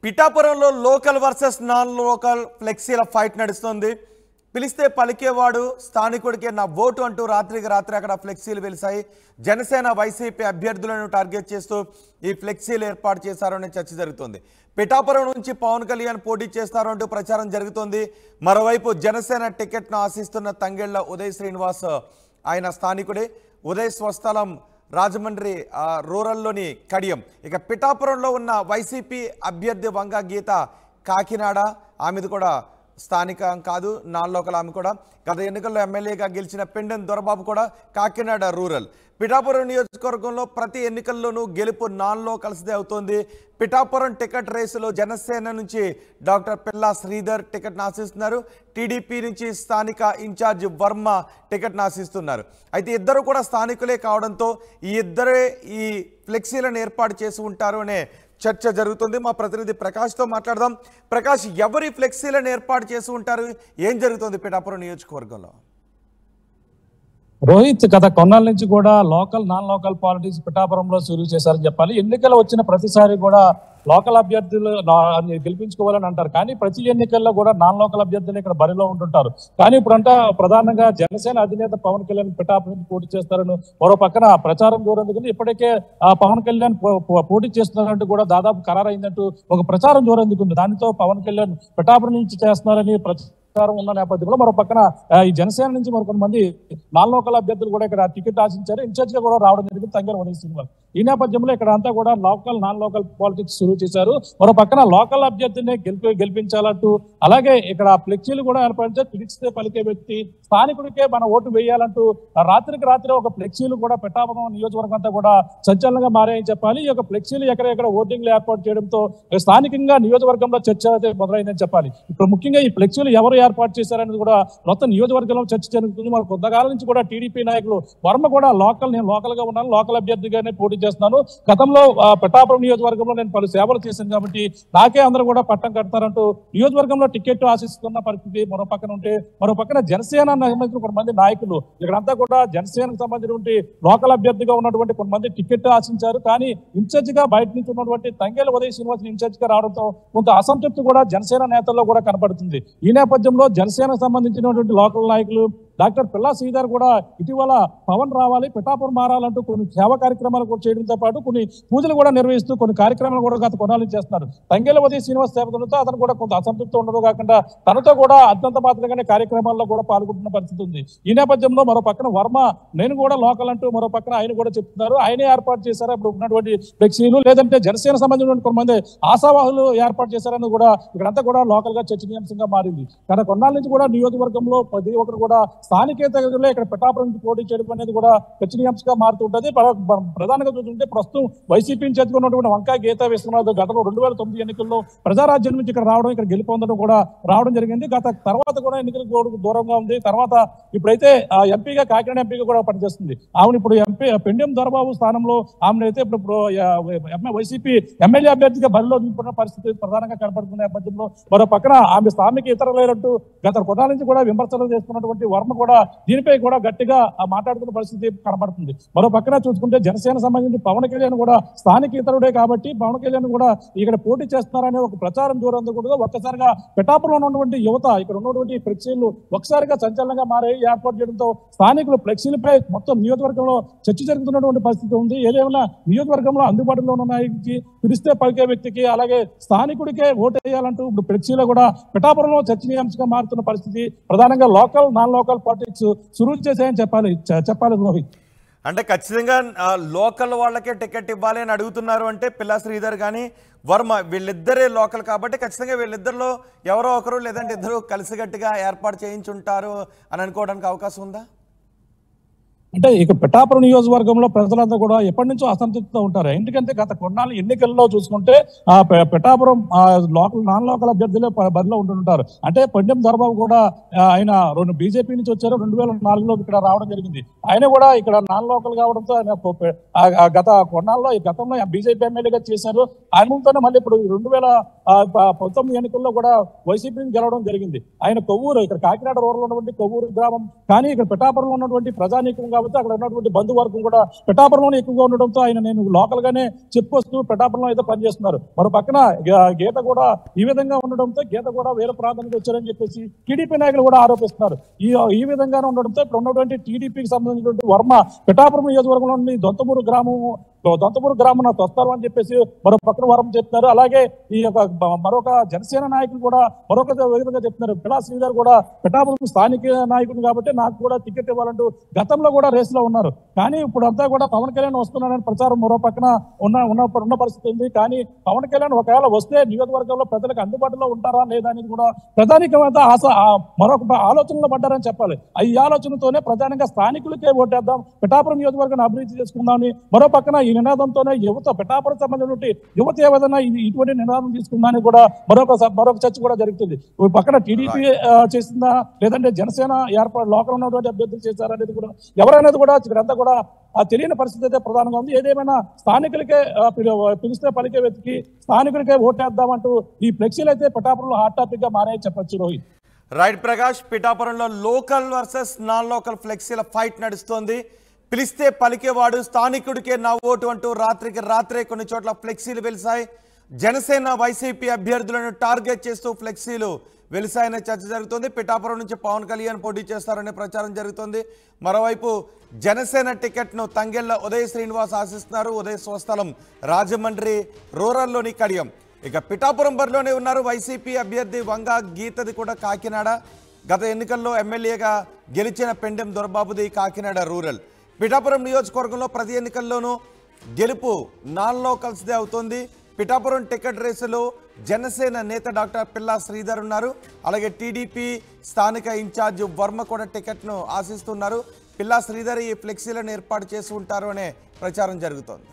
పిఠాపురంలో local versus non local ఫ్లెక్సీల fight నడుస్తుంది. పిలిస్తే పలికేవాడు స్థానికుడికే నా ఓటు అంటూ రాత్రికి రాత్రి అక్కడ ఫ్లెక్సీలు వెలిసాయి. జనసేన వైసీపీ అభ్యర్థులను టార్గెట్ చేస్తూ ఈ ఫ్లెక్సీలు ఏర్పాటు చేశారనే చర్చ జరుగుతుంది. పిఠాపురం నుంచి పవన్ కళ్యాణ్ పోటీ చేస్తారు అంటూ ప్రచారం జరుగుతోంది. మరోవైపు జనసేన టికెట్ను ఆశిస్తున్న తంగెళ్ల ఉదయ్ శ్రీనివాస్ ఆయన స్థానికుడే. ఉదయ్ స్వస్థలం రాజమండ్రి రూరల్లోని కడియం. ఇక పిఠాపురంలో ఉన్న వైసీపీ అభ్యర్థి వంగ గీత కాకినాడ, ఆమెది కూడా స్థానికం కాదు, నాన్ లోకల్. ఆమె కూడా గత ఎన్నికల్లో ఎమ్మెల్యేగా గెలిచిన పెండెం దొరబాబు కూడా కాకినాడ రూరల్. పిఠాపురం నియోజకవర్గంలో ప్రతి ఎన్నికల్లోనూ గెలుపు నాన్ లోకల్స్దే అవుతోంది. పిఠాపురం టికెట్ రేసులో జనసేన నుంచి డాక్టర్ పిల్లా శ్రీధర్ టికెట్ను ఆశిస్తున్నారు. టీడీపీ నుంచి స్థానిక ఇన్ఛార్జ్ వర్మ టికెట్ను ఆశిస్తున్నారు. అయితే ఇద్దరు కూడా స్థానికులే కావడంతో ఈ ఇద్దరే ఈ ఫ్లెక్సీలను ఏర్పాటు చేసి ఉంటారు అనే చర్చ జరుగుతుంది. మా ప్రతినిధి ప్రకాష్తో మాట్లాడదాం. ప్రకాష్, ఎవరి ఫ్లెక్సీలను ఏర్పాటు చేసి ఉంటారు? ఏం జరుగుతుంది పిఠాపురం నియోజకవర్గంలో? రోహిత్, గత కొన్నాళ్ళ నుంచి కూడా లోకల్ నాన్ లోకల్ పాలిటిక్స్ పిఠాపురంలో షురూ చేశారని చెప్పాలి. ఎన్నికలు వచ్చిన ప్రతిసారి కూడా లోకల్ అభ్యర్థులు గెలిపించుకోవాలని అంటారు, కానీ ప్రతి ఎన్నికల్లో కూడా నాన్ లోకల్ అభ్యర్థులు ఇక్కడ బరిలో ఉంటుంటారు. కానీ ఇప్పుడంతా ప్రధానంగా జనసేన అధినేత పవన్ కళ్యాణ్ పిఠాపురం పోటీ చేస్తారని మరో పక్కన ప్రచారం జోరందుకుంది. ఇప్పటికే పవన్ కళ్యాణ్ పోటీ చేస్తున్నారంటూ కూడా దాదాపు ఖరారైందంటూ ఒక ప్రచారం జోరందుకుంది. దానితో పవన్ కళ్యాణ్ పిఠాపురం నుంచి చేస్తున్నారని ప్రచారం ఉన్న నేపథ్యంలో మరో పక్కన ఈ జనసేన నుంచి మరికొంతమంది నాన్ లోకల్ అభ్యర్థులు కూడా ఇక్కడ టికెట్ ఆశించారు. ఇన్ఛార్జ్ గా కూడా రావడం జరిగింది తంగెళ్ల ఉదయ్ శ్రీనివాస్. ఈ నేపథ్యంలో ఇక్కడ అంతా కూడా లోకల్ నాన్ లోకల్ పాలిటిక్స్ షురూ చేశారు. మరో పక్కన లోకల్ అభ్యర్థిని గెలిపించాలంటూ, అలాగే ఇక్కడ ఫ్లెక్సీలు కూడా ఏర్పరిచారు. పిలిస్తే పలికే వ్యక్తి స్థానికుడికే మన ఓటు వేయాలంటూ రాత్రికి రాత్రి ఒక ఫ్లెక్సీలు కూడా పిఠాపురం నియోజకవర్గం అంతా కూడా సంచలనంగా మారాయని చెప్పాలి. ఈ యొక్క ఫ్లెక్సీలు ఎక్కడెక్కడ ఓటింగ్లు ఏర్పాటు చేయడంతో స్థానికంగా నియోజకవర్గంలో చర్చ అయితే మొదలైందని చెప్పాలి. ఇప్పుడు ముఖ్యంగా ఈ ఫ్లెక్సీలు ఎవరు ఏర్పాటు చేశారనేది కూడా మొత్తం నియోజకవర్గంలో చర్చ జరుగుతుంది. మరి కొంతకాలం నుంచి కూడా టీడీపీ నాయకులు వర్మ కూడా నేను లోకల్ గా ఉన్నాను, లోకల్ అభ్యర్థిగానే పోటీ చేస్తున్నాను, గతంలో పిఠాపురం నియోజకవర్గంలో నేను పలు సేవలు చేశాను కాబట్టి నాకే అందరూ కూడా పట్టం కడతారంటూ నియోజకవర్గంలో టికెట్ ఆశిస్తున్న పరిస్థితి మరో పక్కన ఉంటే, మరో పక్కన జనసేన సంబంధించిన కొంతమంది నాయకులు ఇక్కడంతా కూడా జనసేనకు సంబంధించినటువంటి లోకల్ అభ్యర్థిగా ఉన్నటువంటి కొంతమంది టికెట్ ఆశించారు. కానీ ఇన్ఛార్జ్ గా బయట నుంచి ఉన్నటువంటి తంగెళ్ల ఉదయ్ శ్రీనివాస్ ఇన్ఛార్జ్ గా రావడంతో కొంత అసంతృప్తి కూడా జనసేన నేతల్లో కూడా కనపడుతుంది. ఈ నేపథ్యంలో జనసేనకు సంబంధించినటువంటి లోకల్ నాయకులు డాక్టర్ పిల్లా శ్రీధర్ కూడా ఇటీవల పవన్ రావాలి, పిఠాపురం మారాలంటూ కొన్ని సేవా కార్యక్రమాలు కూడా చేయడంతో పాటు కొన్ని పూజలు కూడా నిర్వహిస్తూ కొన్ని కార్యక్రమాలు కూడా గత కొన్నాళ్ళు చేస్తున్నారు. తంగెళ్ల ఉదయ్ శ్రీనివాస్ సేవకులతో అతను కూడా కొంత అసంతృప్తి ఉండదు కాకుండా తనతో కూడా అత్యంత మాత్రంగానే కార్యక్రమాల్లో కూడా పాల్గొంటున్న పరిస్థితి ఉంది. ఈ నేపథ్యంలో మరో పక్కన వర్మ నేను కూడా లోకల్ అంటూ మరో పక్కన ఆయన కూడా చెప్తున్నారు. ఆయనే ఏర్పాటు చేశారు ఇప్పుడు ఉన్నటువంటి ఫ్లెక్సీలు, లేదంటే జనసేన సంబంధించిన కొంతమంది ఆశావాహులు ఏర్పాటు చేశారని కూడా ఇక్కడంతా కూడా లోకల్ గా చర్చనీయాంశంగా మారింది. గత కొన్నాళ్ళ నుంచి కూడా నియోజకవర్గంలో ప్రతి ఒక్కరు కూడా స్థానికేతరులే ఇక్కడ పిఠాపురం నుంచి పోటీ చేయడం అనేది కూడా చర్చనీయాంశంగా మారుతూ ఉంటుంది. ప్రధానంగా చూస్తుంటే ప్రస్తుతం వైసీపీ నుంచి ఉన్నటువంటి వంకాయ గీతా విశ్వనాథ్ గతంలో 2009 ఎన్నికల్లో ప్రజారాజ్యం నుంచి ఇక్కడ రావడం, ఇక్కడ గెలుపొందడం కూడా రావడం జరిగింది. గత తర్వాత కూడా ఎన్నికలకు దూరంగా ఉంది. తర్వాత ఇప్పుడైతే ఎంపీగా కాకినాడ ఎంపీగా కూడా పనిచేస్తుంది. ఆమెను ఇప్పుడు పెండెం దొరబాబు స్థానంలో ఆమెనైతే ఇప్పుడు వైసీపీ ఎమ్మెల్యే అభ్యర్థిగా బరిలో దింపుతున్న పరిస్థితి ప్రధానంగా కనపడుతున్న నేపథ్యంలో మరో పక్కన ఆమె స్థానిక ఇతరులేరంటూ గత కొన్నాళ్ళ నుంచి కూడా విమర్శలు చేస్తున్నటువంటి వర్మ కూడా దీనిపై కూడా గట్టిగా మాట్లాడుతున్న పరిస్థితి కనబడుతుంది. మరో పక్కన చూసుకుంటే జనసేన సంబంధించి పవన్ కళ్యాణ్ కూడా స్థానిక ఇతరుడే కాబట్టి పవన్ కళ్యాణ్ కూడా ఇక్కడ పోటీ చేస్తున్నారనే ఒక ప్రచారం దూరందుకుంటుందో ఒక్కసారిగా పిఠాపురంలో ఉన్నటువంటి యువత ఇక్కడ ఉన్నటువంటి ఫ్లెక్సీలు ఒకసారిగా సంచలనంగా మారి ఏర్పాటు చేయడంతో స్థానికులు ఫ్లెక్సీలపై మొత్తం నియోజకవర్గంలో చర్చ జరుగుతున్నటువంటి పరిస్థితి ఉంది. ఏదేమైనా నియోజకవర్గంలో అందుబాటులో ఉన్న నాయకుడికి పిలిస్తే పలికే వ్యక్తికి అలాగే స్థానికుడికే ఓటు వేయాలంటూ ఇప్పుడు ఫ్లెక్సీలో కూడా పిఠాపురంలో చర్చనీయాంశంగా మారుతున్న పరిస్థితి ప్రధానంగా లోకల్ నాన్ లోకల్ పాలిటిక్స్ షురూ చేశాయని చెప్పాలి రోహిత్. అంటే ఖచ్చితంగా లోకల్ వాళ్ళకే టికెట్ ఇవ్వాలి అని అడుగుతున్నారు. అంటే పిల్లా శ్రీధర్ కానీ వర్మ వీళ్ళిద్దరే లోకల్ కాబట్టి ఖచ్చితంగా వీళ్ళిద్దరిలో ఎవరో ఒకరు లేదంటే ఇద్దరు కలిసిగట్టుగా ఏర్పాటు చేయించుంటారు అని అనుకోవడానికి అవకాశం ఉందా? అంటే ఇక పిఠాపురం నియోజకవర్గంలో ప్రజలంతా కూడా ఎప్పటి నుంచో అసంతృప్తితో ఉంటారు. ఎందుకంటే గత కొన్నాళ్ళు ఎన్నికల్లో చూసుకుంటే పిఠాపురం లోకల్ నాన్ లోకల్ అభ్యర్థులే బరిలో ఉంటుంటారు. అంటే పెండెం దొరబాబు కూడా ఆయన బీజేపీ నుంచి వచ్చారు, 2004లో ఇక్కడ రావడం జరిగింది. ఆయన కూడా ఇక్కడ నాన్ లోకల్ కావడంతో ఆయన గత కొన్నాళ్ళలో గతంలో బీజేపీ ఎమ్మెల్యేగా చేశారు. ఆయనతోనే మళ్ళీ ఇప్పుడు 2019 ఎన్నికల్లో కూడా వైసీపీని గెలవడం జరిగింది. ఆయన కొవ్వూరు ఇక్కడ కాకినాడ రూరల్ ఉన్నటువంటి కొవ్వూరు గ్రామం, కానీ ఇక్కడ పిఠాపురంలో ఉన్నటువంటి ప్రజానీకంగా కాబట్టి అక్కడ ఉన్నటువంటి బంధువర్గం కూడా పిఠాపురంలో ఎక్కువగా ఉండడంతో ఆయన నేను లోకల్ గానే చెప్పొస్తూ పిఠాపురంలో అయితే పనిచేస్తున్నారు. మరో పక్కన గీత కూడా ఈ విధంగా ఉండడంతో గీత కూడా వేరే ప్రాంతానికి వచ్చారని చెప్పేసి టీడీపీ నాయకులు కూడా ఆరోపిస్తున్నారు. ఈ విధంగానే ఉండడంతో ఇప్పుడు ఉన్నటువంటి టీడీపీకి సంబంధించినటువంటి వర్మ పిఠాపురం నియోజకవర్గంలోని దొంతమూరు గ్రామం నాకు వస్తారు అని చెప్పేసి మరో పక్కన వరం చెప్తున్నారు. అలాగే ఈ యొక్క మరొక జనసేన నాయకులు కూడా మరొక విధంగా చెప్తున్నారు. పిల్లా శ్రీధర్ కూడా పిఠాపురం స్థానిక నాయకుడు కాబట్టి నాకు కూడా టికెట్ ఇవ్వాలంటూ గతంలో కూడా రేసులో ఉన్నారు. కానీ ఇప్పుడు అంతా కూడా పవన్ కళ్యాణ్ వస్తున్నారని ప్రచారం మరో పక్కన ఉన్న పరిస్థితి ఉంది. కానీ పవన్ కళ్యాణ్ ఒకవేళ వస్తే నియోజకవర్గంలో ప్రజలకు అందుబాటులో ఉంటారా లేదా అనేది కూడా ప్రధానికమైన మరొక ఆలోచనలో పడ్డారని చెప్పాలి. ఈ ఆలోచనతోనే ప్రధానంగా స్థానికులకే ఓటేద్దాం, పిఠాపురం నియోజకవర్గాన్ని అభివృద్ధి చేసుకుందామని మరో పక్కన ఈ నినాదంతోనే పిఠాపురం సంబంధించిన యువత ఏదైనా ఇటువంటి నినాదం తీసుకుందాని కూడా మరొక చర్చ కూడా జరుగుతుంది. పక్కన టీడీపీ చేసిందా లేదంటే జనసేన లోకల్ ఉన్నటువంటి అభ్యర్థులు చేశారనేది కూడా ఎవరనేది కూడా ఇక్కడంతా కూడా తెలియని పరిస్థితి అయితే ప్రధానంగా ఉంది. ఏదేమైనా స్థానికులకే పిలిస్తే పలికే వెతికి స్థానికులకే ఓటేద్దామంటూ ఈ ఫ్లెక్సీలు అయితే పిఠాపురంలో హాట్ టాపిక్ గా మారాయని చెప్పొచ్చు. రోహిత్. రైట్ ప్రకాష్, పిఠాపురంలో లోకల్ వర్సెస్ నాన్ లోకల్ ఫ్లెక్సీల ఫైట్ నడుస్తోంది. పిలిస్తే పలికేవాడు స్థానికుడికే నా ఓటు అంటూ రాత్రే కొన్ని చోట్ల ఫ్లెక్సీలు వెలిసాయి. జనసేన వైసీపీ అభ్యర్థులను టార్గెట్ చేస్తూ ఫ్లెక్సీలు వెలిసాయనే చర్చ జరుగుతుంది. పిఠాపురం నుంచి పవన్ కళ్యాణ్ పోటీ చేస్తారనే ప్రచారం జరుగుతుంది. మరోవైపు జనసేన టికెట్ను తంగెళ్ల ఉదయ్ శ్రీనివాస్ ఆశిస్తున్నారు. ఉదయ్ స్వస్థలం రాజమండ్రి రూరల్లోని కడియం. ఇక పిఠాపురం బరిలోనే ఉన్నారు వైసీపీ అభ్యర్థి వంగ గీతది కూడా కాకినాడ. గత ఎన్నికల్లో ఎమ్మెల్యేగా గెలిచిన పెండెం దొరబాబుది కాకినాడ రూరల్. పిఠాపురం నియోజకవర్గంలో ప్రతి ఎన్నికల్లోనూ గెలుపు నాన్ లోకల్స్దే అవుతుంది. పిఠాపురం టికెట్ రేసులో జనసేన నేత డాక్టర్ పిల్లా శ్రీధర్ ఉన్నారు. అలాగే టీడీపీ స్థానిక ఇన్ఛార్జ్ వర్మ కూడా టికెట్ను ఆశిస్తున్నారు. పిల్లా శ్రీధర్ ఈ ఫ్లెక్సీలను ఏర్పాటు చేసి ఉంటారు అనే ప్రచారం జరుగుతోంది.